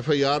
FIR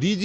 DG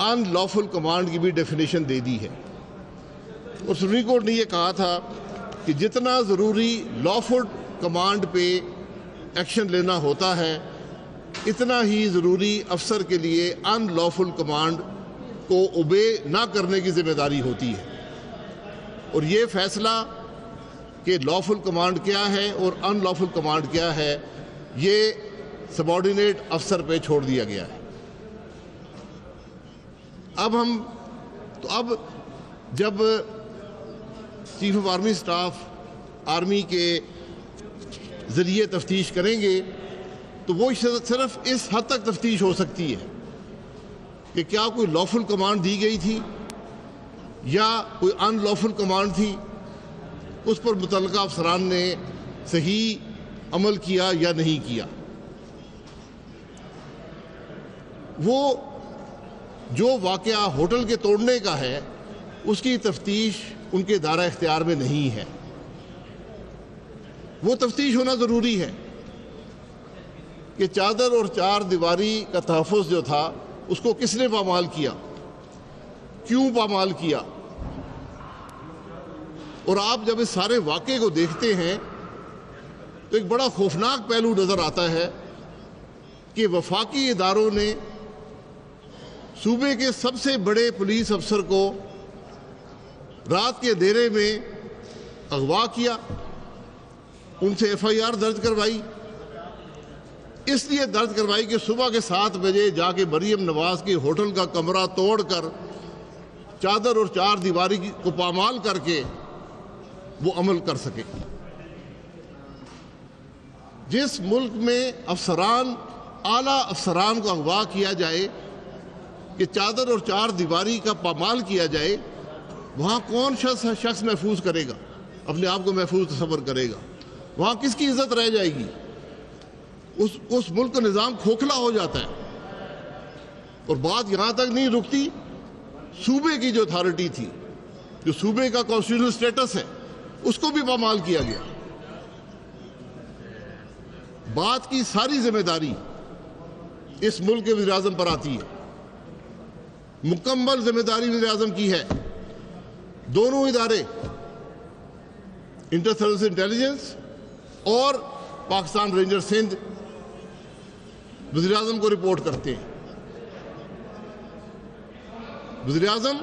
ان lawful command کی بھی definition دے دی ہے، اور سپریم کورٹ نے یہ کہا تھا کہ جتنا ضروری لافل کمانڈ پہ ایکشن لینا ہوتا ہے اتنا ہی ضروری افسر کے لیے ان لافل کمانڈ کو اوبے نہ کرنے کی ذمہ داری ہوتی ہے، اور یہ فیصلہ کہ لافل کمانڈ کیا ہے اور ان لافل کمانڈ کیا ہے یہ سبارڈینیٹ افسر پہ چھوڑ دیا گیا ہے۔ اب جب chief of army staff army کے ذریعے تفتیش کریں گے تو وہ صرف اس حد تک تفتیش ہو سکتی ہے کہ کیا کوئی لافل کمانڈ دی گئی تھی یا کوئی ان لافل کمانڈ تھی، اس پر متعلقہ افسران نے صحیح عمل کیا یا نہیں کیا۔ وہ جو واقعہ ہوٹل کے توڑنے کا ہے اس کی تفتیش ان کے دائرہ اختیار میں نہیں ہے، وہ تفتیش ہونا ضروری ہے کہ چادر اور چار دیواری کا تحفظ جو تھا اس کو کس نے پامال کیا، کیوں پامال کیا۔ اور آپ جب اس سارے واقعے کو دیکھتے ہیں تو ایک بڑا خوفناک پہلو نظر آتا ہے کہ وفاقی اداروں نے صوبے کے سب سے بڑے پولیس افسر کو رات کے اندھیرے میں اغوا کیا، ان سے ایف آئی آر درج کروائی، اس لیے درج کروائی کہ صبح کے 7 بجے جا کے مریم نواز کے ہوٹل کا کمرہ توڑ کر چادر اور چار دیواری کو پامال کر کے وہ عمل کر سکے۔ جس ملک میں افسران، اعلیٰ افسران کو اغوا کیا جائے کہ چادر اور چار دیواری کا پامال کیا جائے، وہاں کون شخص محفوظ کرے گا، اپنے آپ کو محفوظ تصور کرے گا، وہاں کس کی عزت رہ جائے گی؟ اس ملک کا نظام کھوکھلا ہو جاتا ہے۔ اور بات یہاں تک نہیں رکتی، صوبے کی جو اتھارٹی تھی، جو صوبے کا کانسٹیٹیوشنل سٹیٹس ہے، اس کو بھی پامال کیا گیا۔ بات کی ساری ذمہ داری اس ملک کے وزیر اعظم پر آتی ہے، مکمل ذمہ داری وزیر اعظم کی ہے۔ دونوں ادارے، انٹر سروس انٹیلیجنس اور پاکستان رینجر سندھ، وزیر اعظم کو رپورٹ کرتے ہیں۔ وزیر اعظم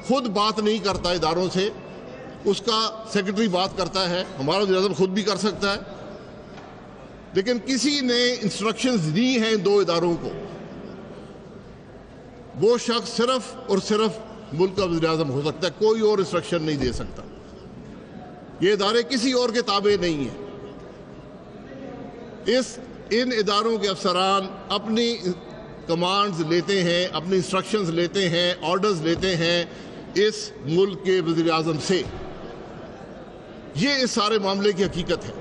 خود بات نہیں کرتا اداروں سے، اس کا سیکرٹری بات کرتا ہے، ہمارا وزیر اعظم خود بھی کر سکتا ہے، لیکن کسی نے انسٹرکشنز دی ہیں دو اداروں کو، وہ شخص صرف اور صرف ملک کا وزیر اعظم ہو سکتا ہے، کوئی اور انسٹرکشن نہیں دے سکتا۔ یہ ادارے کسی اور کے تابع نہیں ہیں۔ ان اداروں کے افسران اپنی کمانڈز لیتے ہیں، اپنی انسٹرکشنز لیتے ہیں، آرڈرز لیتے ہیں اس ملک کے وزیر اعظم سے۔ یہ اس سارے معاملے کی حقیقت ہے،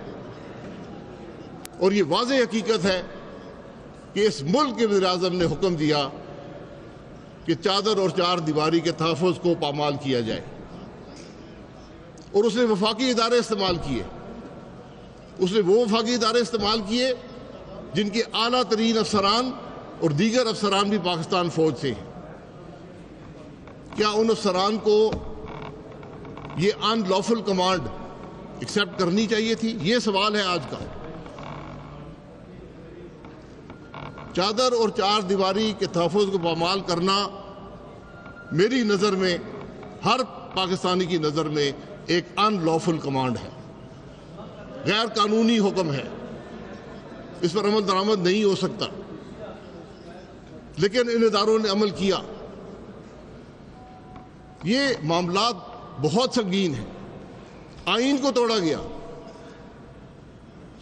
اور یہ واضح حقیقت ہے کہ اس ملک کے وزیر اعظم نے حکم دیا کہ چادر اور چار دیواری کے تحفظ کو پامال کیا جائے، اور اس نے وفاقی ادارے استعمال کیے، اس نے وہ وفاقی ادارے استعمال کیے جن کے اعلیٰ ترین افسران اور دیگر افسران بھی پاکستان فوج سے ہیں۔ کیا ان افسران کو یہ ان لافل کمانڈ ایکسیپٹ کرنی چاہیے تھی؟ یہ سوال ہے آج کا۔ چادر اور چار دیواری کے تحفظ کو پامال کرنا میری نظر میں، ہر پاکستانی کی نظر میں، ایک ان لافل کمانڈ ہے، غیر قانونی حکم ہے، اس پر عمل درآمد نہیں ہو سکتا، لیکن ان اداروں نے عمل کیا۔ یہ معاملات بہت سنگین ہیں۔ آئین کو توڑا گیا،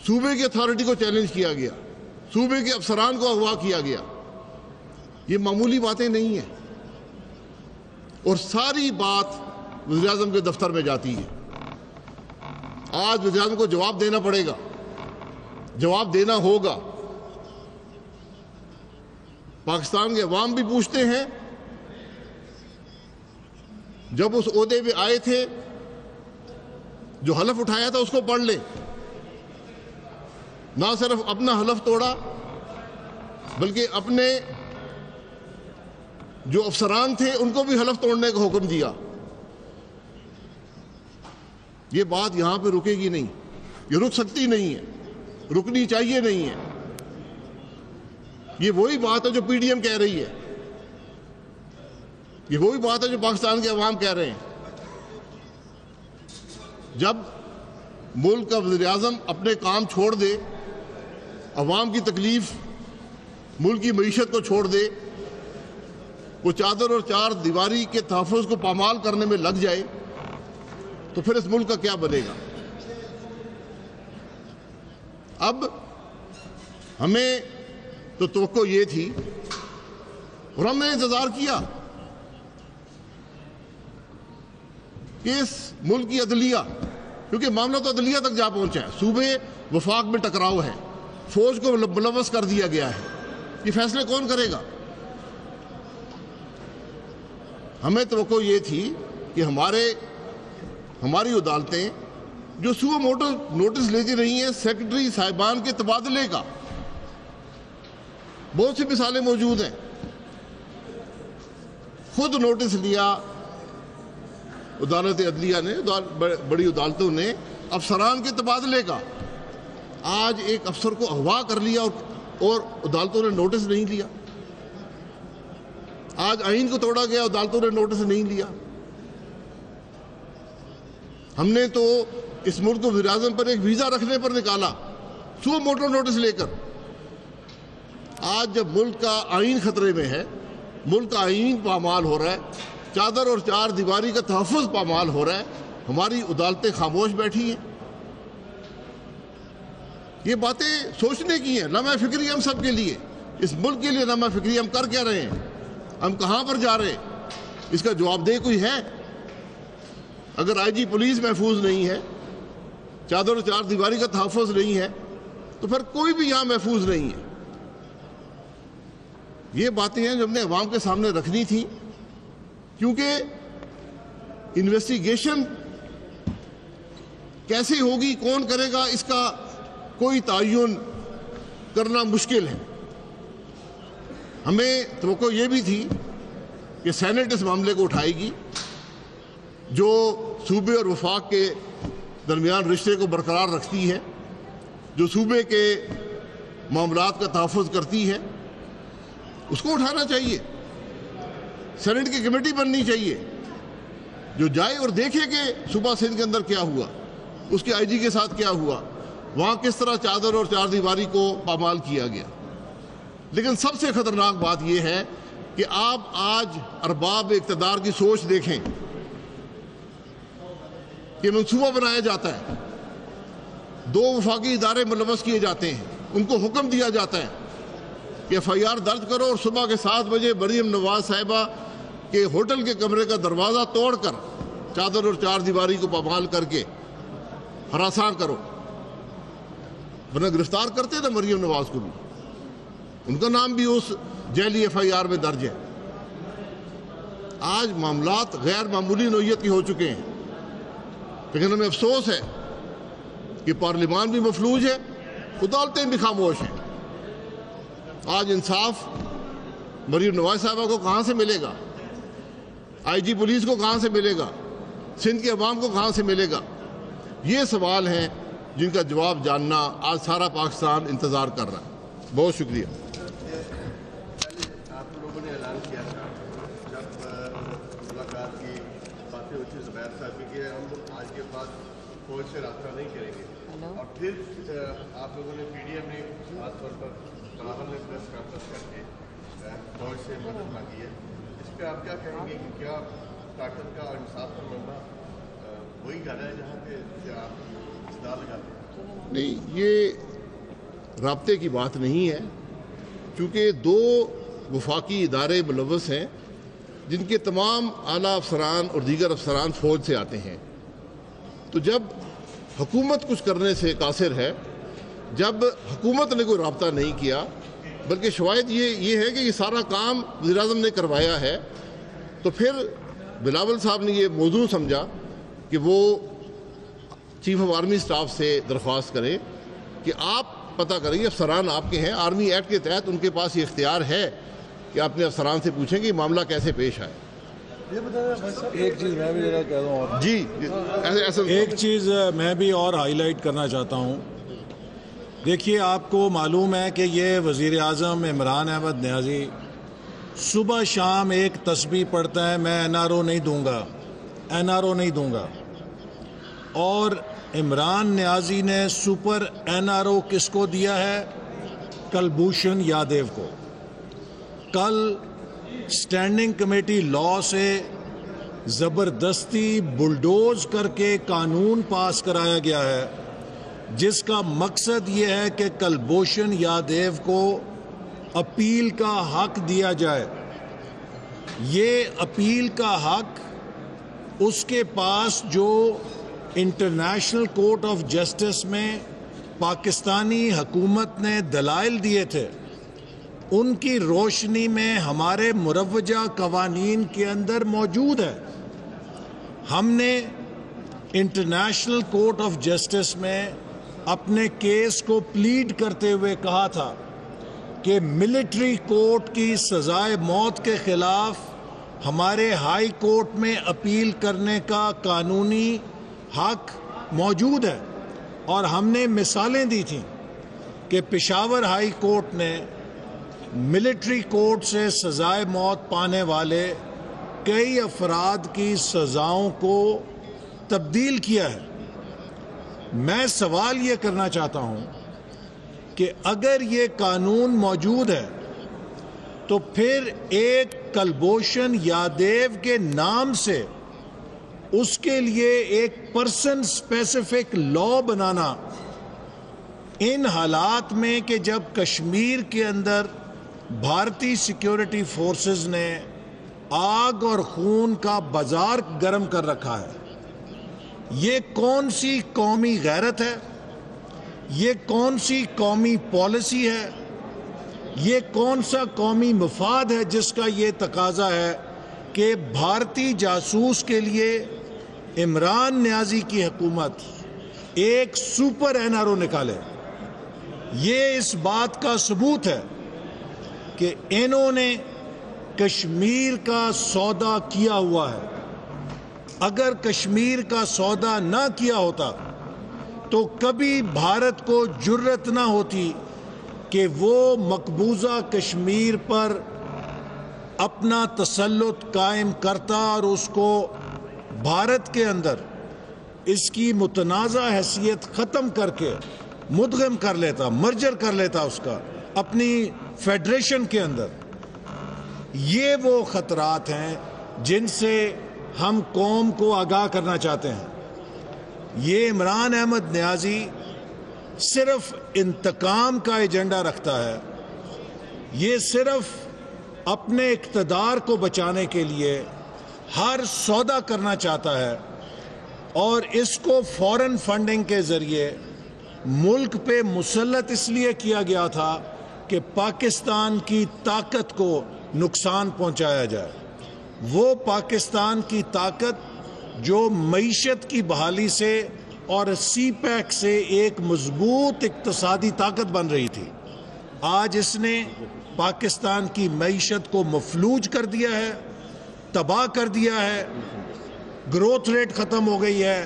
صوبے کی اتھارٹی کو چیلنج کیا گیا، صوبے کے افسران کو اغوا کیا گیا۔ یہ معمولی باتیں نہیں ہیں، اور ساری بات وزیر اعظم کے دفتر میں جاتی ہے۔ آج وزیر اعظم کو جواب دینا پڑے گا، جواب دینا ہوگا۔ پاکستان کے عوام بھی پوچھتے ہیں، جب اس عہدے پہ آئے تھے جو حلف اٹھایا تھا اس کو پڑھ لیں۔ نہ صرف اپنا حلف توڑا بلکہ اپنے جو افسران تھے ان کو بھی حلف توڑنے کا حکم دیا. یہ بات یہاں پہ رکے گی نہیں, یہ رک سکتی نہیں ہے, رکنی چاہیے نہیں ہے. یہ وہی بات ہے جو پی ڈی ایم کہہ رہی ہے, یہ وہی بات ہے جو پاکستان کے عوام کہہ رہے ہیں. جب ملک کا وزیر اعظم اپنے کام چھوڑ دے, عوام کی تکلیف, ملک کی معیشت کو چھوڑ دے, وہ چادر اور چار دیواری کے تحفظ کو پامال کرنے میں لگ جائے, تو پھر اس ملک کا کیا بنے گا؟ اب ہمیں تو توقع یہ تھی اور ہم نے انتظار کیا کہ اس ملک کی عدلیہ, کیونکہ معاملہ تو عدلیہ تک جا پہنچا ہے, صوبے وفاق میں ٹکراؤ ہے, فوج کو ملوث کر دیا گیا ہے, یہ فیصلے کون کرے گا؟ ہمیں توقع یہ تھی کہ ہماری عدالتیں جو صوبہ نوٹس لیتی رہی ہیں سیکرٹری صاحبان کے تبادلے کا, بہت سی مثالیں موجود ہیں, خود نوٹس لیا عدالت عدلیہ نے, بڑی عدالتوں نے افسران کے تبادلے کا. آج ایک افسر کو اغوا کر لیا اور عدالتوں نے نوٹس نہیں لیا. آج آئین کو توڑا گیا, عدالتوں نے نوٹس نہیں لیا. ہم نے تو اس ملک کو وزیر اعظم پر ایک ویزا رکھنے پر نکالا, سو موٹر نوٹس لے کر. آج جب ملک کا آئین خطرے میں ہے, ملک کا آئین پامال ہو رہا ہے, چادر اور چار دیواری کا تحفظ پامال ہو رہا ہے, ہماری عدالتیں خاموش بیٹھی ہیں. یہ باتیں سوچنے کی ہیں, لمحہ فکری ہم سب کے لیے, اس ملک کے لیے لمحہ فکری. ہم کر کیا رہے ہیں, ہم کہاں پر جا رہے ہیں, اس کا جواب دہ کوئی ہے؟ اگر آئی جی پولیس محفوظ نہیں ہے, چادر اور چار دیواری کا تحفظ نہیں ہے, تو پھر کوئی بھی یہاں محفوظ نہیں ہے. یہ باتیں ہیں جو ہم نے عوام کے سامنے رکھنی تھی, کیونکہ انویسٹیگیشن کیسے ہوگی, کون کرے گا, اس کا کوئی تعین کرنا مشکل ہے. ہمیں توقع یہ بھی تھی کہ سینٹ اس معاملے کو اٹھائے گی, جو صوبے اور وفاق کے درمیان رشتے کو برقرار رکھتی ہے, جو صوبے کے معاملات کا تحفظ کرتی ہے, اس کو اٹھانا چاہیے. سینٹ کی کمیٹی بننی چاہیے جو جائے اور دیکھے کہ صوبہ سندھ کے اندر کیا ہوا, اس کے آئی جی کے ساتھ کیا ہوا, وہاں کس طرح چادر اور چار دیواری کو پامال کیا گیا. لیکن سب سے خطرناک بات یہ ہے کہ آپ آج ارباب اقتدار کی سوچ دیکھیں کہ منصوبہ بنایا جاتا ہے, 2 وفاقی ادارے ملوث کیے جاتے ہیں, ان کو حکم دیا جاتا ہے کہ ایف آئی آر درج کرو, اور صبح کے 7 بجے مریم نواز صاحبہ کے ہوٹل کے کمرے کا دروازہ توڑ کر چادر اور چار دیواری کو پامال کر کے ہراساں کرو. ورنہ گرفتار کرتے نا مریم نواز کو بھی, ان کا نام بھی اس جیلی ایف آئی آر میں درج ہے. آج معاملات غیر معمولی نوعیت کے ہو چکے ہیں, لیکن ہمیں افسوس ہے کہ پارلیمان بھی مفلوج ہے, عدالتیں بھی خاموش ہیں. آج انصاف مریم نواز صاحبہ کو کہاں سے ملے گا, آئی جی پولیس کو کہاں سے ملے گا, سندھ کے عوام کو کہاں سے ملے گا؟ یہ سوال ہیں جن کا جواب جاننا آج سارا پاکستان انتظار کر رہا ہے. بہت شکریہ. آپ لوگوں نے اعلان کیا تھا جب ملاقات کی باتیں ہوئی تھی زبیر صاحب کی کہ ہم آج کے بعد فوج سے رابطہ نہیں کریں گے, اور پھر آپ لوگوں نے پی ڈی ایم نے خاص طور پر بلاول نے پریس کانفرنس کر کے فوج سے مدد مانگی ہے. اس پہ آپ کیا کہیں گے کہ کیا طاقت کا اور انصاف کا معاملہ وہی گھر ہے جہاں پہ آپ اصدار لگاتے ہیں؟ نہیں, یہ رابطے کی بات نہیں ہے, چونکہ 2 وفاقی ادارے ملوث ہیں جن کے تمام اعلیٰ افسران اور دیگر افسران فوج سے آتے ہیں. تو جب حکومت کچھ کرنے سے قاصر ہے, جب حکومت نے کوئی رابطہ نہیں کیا بلکہ شواہد یہ ہے کہ یہ سارا کام وزیر اعظم نے کروایا ہے, تو پھر بلاول صاحب نے یہ موضوع سمجھا کہ وہ چیف آف آرمی اسٹاف سے درخواست کریں کہ آپ پتہ کریں, افسران آپ کے ہیں, آرمی ایکٹ کے تحت ان کے پاس یہ اختیار ہے کہ اپنے افسران سے پوچھیں کہ یہ معاملہ کیسے پیش آئے. ایک چیز میں بھی ذرا کہہ دوں اور جی ایک چیز میں بھی اور ہائی لائٹ کرنا چاہتا ہوں. دیکھیے، آپ کو معلوم ہے کہ یہ وزیر اعظم عمران احمد نیازی صبح شام ایک تسبیح پڑھتا ہے، میں NRO نہیں دوں گا، NRO نہیں دوں گا. اور عمران نیازی نے سپر NRO کس کو دیا ہے؟ کلبھوشن یادیو کو. کل اسٹینڈنگ کمیٹی لا سے زبردستی بلڈوز کر کے قانون پاس کرایا گیا ہے، جس کا مقصد یہ ہے کہ کلبھوشن یادیو کو اپیل کا حق دیا جائے. یہ اپیل کا حق اس کے پاس جو انٹرنیشنل کورٹ آف جسٹس میں پاکستانی حکومت نے دلائل دیے تھے، ان کی روشنی میں ہمارے مروجہ قوانین کے اندر موجود ہے. ہم نے انٹرنیشنل کورٹ آف جسٹس میں اپنے کیس کو پلیڈ کرتے ہوئے کہا تھا کہ ملٹری کورٹ کی سزائے موت کے خلاف ہمارے ہائی کورٹ میں اپیل کرنے کا قانونی حق موجود ہے. اور ہم نے مثالیں دی تھیں کہ پشاور ہائی کورٹ نے ملٹری کورٹ سے سزائے موت پانے والے کئی افراد کی سزاؤں کو تبدیل کیا ہے. میں سوال یہ کرنا چاہتا ہوں کہ اگر یہ قانون موجود ہے تو پھر ایک کلبھوشن یادیو کے نام سے اس کے لیے ایک پرسن اسپیسیفک لا بنانا ان حالات میں کہ جب کشمیر کے اندر بھارتی سیکیورٹی فورسز نے آگ اور خون کا بازار گرم کر رکھا ہے، یہ کون سی قومی غیرت ہے؟ یہ کون سی قومی پالیسی ہے؟ یہ کون سا قومی مفاد ہے جس کا یہ تقاضا ہے کہ بھارتی جاسوس کے لیے عمران نیازی کی حکومت ایک سپر NRO نکالے؟ یہ اس بات کا ثبوت ہے کہ انہوں نے کشمیر کا سودا کیا ہوا ہے. اگر کشمیر کا سودا نہ کیا ہوتا تو کبھی بھارت کو جرأت نہ ہوتی کہ وہ مقبوضہ کشمیر پر اپنا تسلط قائم کرتا اور اس کو بھارت کے اندر اس کی متنازع حیثیت ختم کر کے مدغم کر لیتا، مرجر کر لیتا اس کا اپنی فیڈریشن کے اندر. یہ وہ خطرات ہیں جن سے ہم قوم کو آگاہ کرنا چاہتے ہیں. یہ عمران احمد نیازی صرف انتقام کا ایجنڈا رکھتا ہے، یہ صرف اپنے اقتدار کو بچانے کے لیے ہر سودا کرنا چاہتا ہے، اور اس کو فورن فنڈنگ کے ذریعے ملک پہ مسلط اس لیے کیا گیا تھا کہ پاکستان کی طاقت کو نقصان پہنچایا جائے. وہ پاکستان کی طاقت جو معیشت کی بحالی سے اور سی پیک سے ایک مضبوط اقتصادی طاقت بن رہی تھی، آج اس نے پاکستان کی معیشت کو مفلوج کر دیا ہے، تباہ کر دیا ہے. گروتھ ریٹ ختم ہو گئی ہے،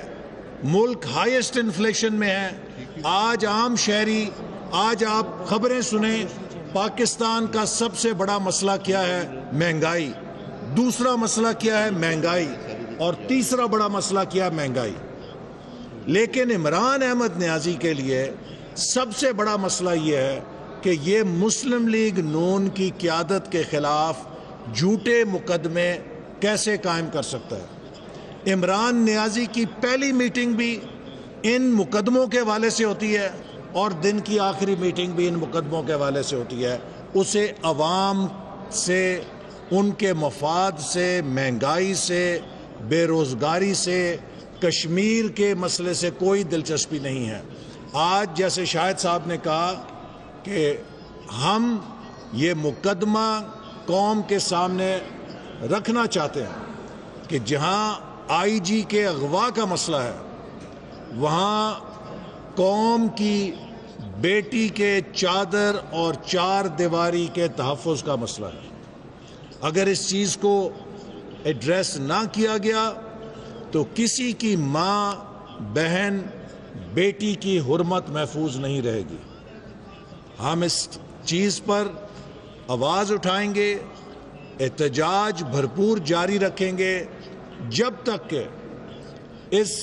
ملک ہائیسٹ انفلیشن میں ہے. آج عام شہری، آج آپ خبریں سنیں، پاکستان کا سب سے بڑا مسئلہ کیا ہے؟ مہنگائی. دوسرا مسئلہ کیا ہے؟ مہنگائی. اور تیسرا بڑا مسئلہ کیا ہے؟ مہنگائی. لیکن عمران احمد نیازی کے لیے سب سے بڑا مسئلہ یہ ہے کہ یہ مسلم لیگ نون کی قیادت کے خلاف جھوٹے مقدمے کیسے قائم کر سکتا ہے. عمران نیازی کی پہلی میٹنگ بھی ان مقدموں کے حوالے سے ہوتی ہے اور دن کی آخری میٹنگ بھی ان مقدموں کے حوالے سے ہوتی ہے. اسے عوام سے، ان کے مفاد سے، مہنگائی سے، بے روزگاری سے، کشمیر کے مسئلے سے کوئی دلچسپی نہیں ہے. آج جیسے شاہد صاحب نے کہا کہ ہم یہ مقدمہ قوم کے سامنے رکھنا چاہتے ہیں کہ جہاں آئی جی کے اغوا کا مسئلہ ہے، وہاں قوم کی بیٹی کے چادر اور چار دیواری کے تحفظ کا مسئلہ ہے. اگر اس چیز کو ایڈریس نہ کیا گیا تو کسی کی ماں، بہن، بیٹی کی حرمت محفوظ نہیں رہے گی. ہم اس چیز پر آواز اٹھائیں گے، احتجاج بھرپور جاری رکھیں گے جب تک کہ اس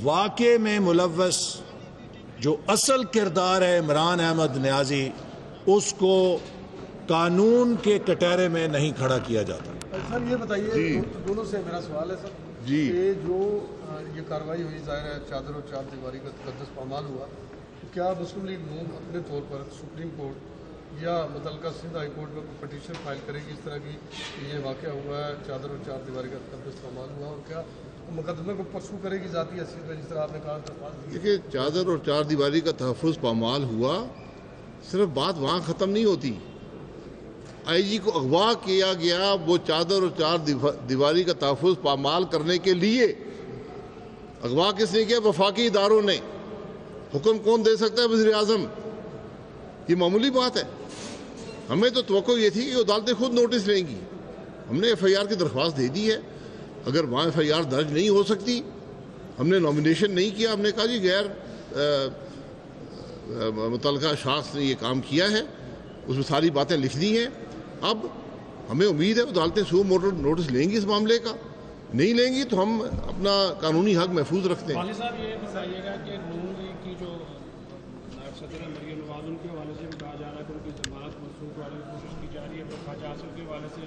واقعے میں ملوث جو اصل کردار ہے عمران احمد نیازی، اس کو قانون کے کٹہرے میں نہیں کھڑا کیا جاتا. سر یہ بتائیے، دونوں سے میرا سوال ہے سر کہ جو یہ کارروائی ہوئی، ظاہر ہے چادر اور چار دیواری کا تقدس پامال ہوا، کیا مسلم لیگ نون اپنے طور پر سپریم کورٹ یا متعلقہ سندھ ہائی کورٹ میں پٹیشن فائل کرے گی اس طرح کی یہ واقعہ ہوا ہے، چادر اور چار دیواری کا تقدس پامال ہوا، اور کیا مقدمے کو پرسو کرے گی ذاتی حیثیت میں، جس طرح آپ نے کہا تھا؟ دیکھیے، چادر اور چار دیواری کا تحفظ پامال ہوا، صرف بات وہاں ختم نہیں ہوتی. آئی جی کو اغوا کیا گیا وہ چادر اور چار دیواری کا تحفظ پامال کرنے کے لیے. اغوا کس نے کیا؟ وفاقی اداروں نے. حکم کون دے سکتا ہے؟ وزیر اعظم. یہ معمولی بات ہے. ہمیں تو توقع یہ تھی کہ عدالتیں خود نوٹس لیں گی. ہم نے ایف آئی آر کی درخواست دے دی ہے. اگر وہاں ایف آئی آر درج نہیں ہو سکتی، ہم نے نامینیشن نہیں کیا، ہم نے کہا جی غیر متعلقہ شخص نے یہ کام کیا ہے، اس میں ساری باتیں لکھ دی ہیں. اب ہمیں امید ہے عدالتیں سو موٹر نوٹس لیں گی اس معاملے کا. نہیں لیں گی تو ہم اپنا قانونی حق محفوظ رکھتے ہیں. والد صاحب یہ بتائیے گا کہ نون لیگ کی جو نائب صدر مریم نواز، ان کے حوالے سے بھی کہا جا رہا ہے کہ ان کی ضمانت منسوخ کرنے کی کوشش کی جا رہی ہے، پر خواجہ آصف کے حوالے سے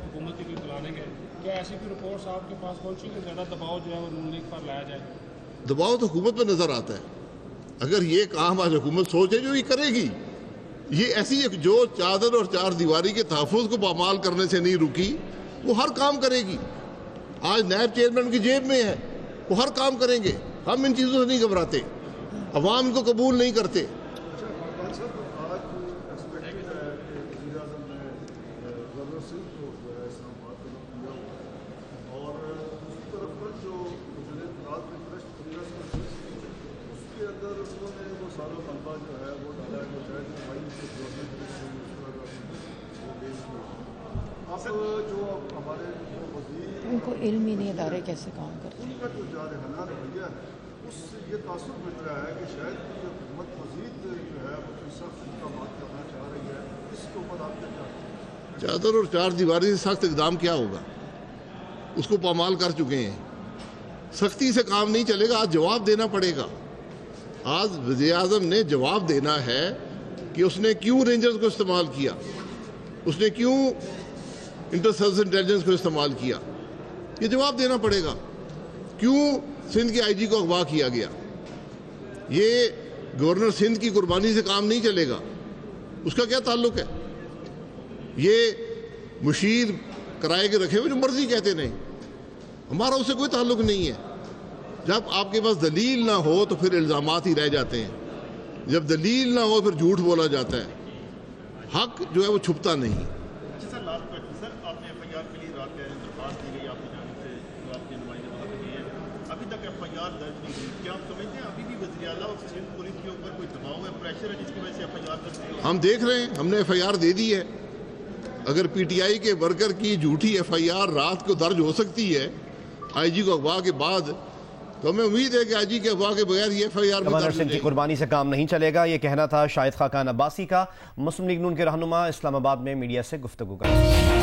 حکومت کی اطلاع گئے. کیا ایسی کوئی رپورٹس آپ کے پاس پہنچی کہ زیادہ دباؤ جو ہے وہ نون لیگ پر لایا جائے؟ دباؤ تو حکومت پہ نظر آتا ہے. اگر یہ کام آج حکومت سوچے جو یہ کرے گی، یہ ایسی جو چادر اور چار دیواری کے تحفظ کو پامال کرنے سے نہیں رکی، وہ ہر کام کرے گی. آج نائب چیئرمین کی جیب میں ہے، وہ ہر کام کریں گے. ہم ان چیزوں سے نہیں گھبراتے، عوام ان کو قبول نہیں کرتے. ان کو علم ہی نہیں ادارے کیسے کام کرتے ہیں. اس سے یہ تاثر مل رہا ہے کہ شاید حکومت مزید جو ہے وہ سخت اقدامات کرنا چاہ رہی ہے. اس کے اوپر آپ کیا چاہتے ہیں؟ چادر اور چار دیواری سے سخت اقدام کیا ہوگا؟ اس کو پامال کر چکے ہیں. سختی سے کام نہیں چلے گا. آج جواب دینا پڑے گا. آج وزیر اعظم نے جواب دینا ہے کہ اس نے کیوں رینجرز کو استعمال کیا، اس نے کیوں انٹر سروس انٹیلیجنس کو استعمال کیا. یہ جواب دینا پڑے گا. کیوں سندھ کے آئی جی کو اغوا کیا گیا؟ یہ گورنر سندھ کی قربانی سے کام نہیں چلے گا. اس کا کیا تعلق ہے؟ یہ مشیر کرائے کے رکھے ہوئے جو مرضی کہتے نہیں. ہمارا اس سے کوئی تعلق نہیں ہے. جب آپ کے پاس دلیل نہ ہو تو پھر الزامات ہی رہ جاتے ہیں. جب دلیل نہ ہو پھر جھوٹ بولا جاتا ہے. حق جو ہے وہ چھپتا نہیں. سر لاسٹ کوئسچن سر، آپ نے ایف آئی آر کے لیے رات میں درخواست دی گئی آپ کی جانب سے، جو آپ کے نمائندے بتا رہے ہیں، ابھی تک ایف آئی آر درج نہیں ہوئی. کیا آپ سمجھتے ہیں ابھی بھی وزیر اعلیٰ اور سندھ پولیس کے اوپر کوئی دباؤ ہے، پریشر ہے، جس کی وجہ سے ایف آئی آر درج نہیں ہوئی؟ ہم دیکھ رہے ہیں. ہم نے ایف آئی آر دے دی ہے. اگر پی ٹی آئی کے ورکر کی جھوٹی ایف آئی آر رات کو درج ہو سکتی ہے آئی جی کو اغوا کے بعد، تو ہمیں امید ہے کہ آئی جی کے اغوا کے بغیر یہ F I R governor Sindh کی قربانی سے کام نہیں چلے گا، یہ کہنا تھا شاہد خاقان عباسی کا. مسلم لیگ نون کے رہنما اسلام آباد میں میڈیا سے گفتگو کر رہے ہیں.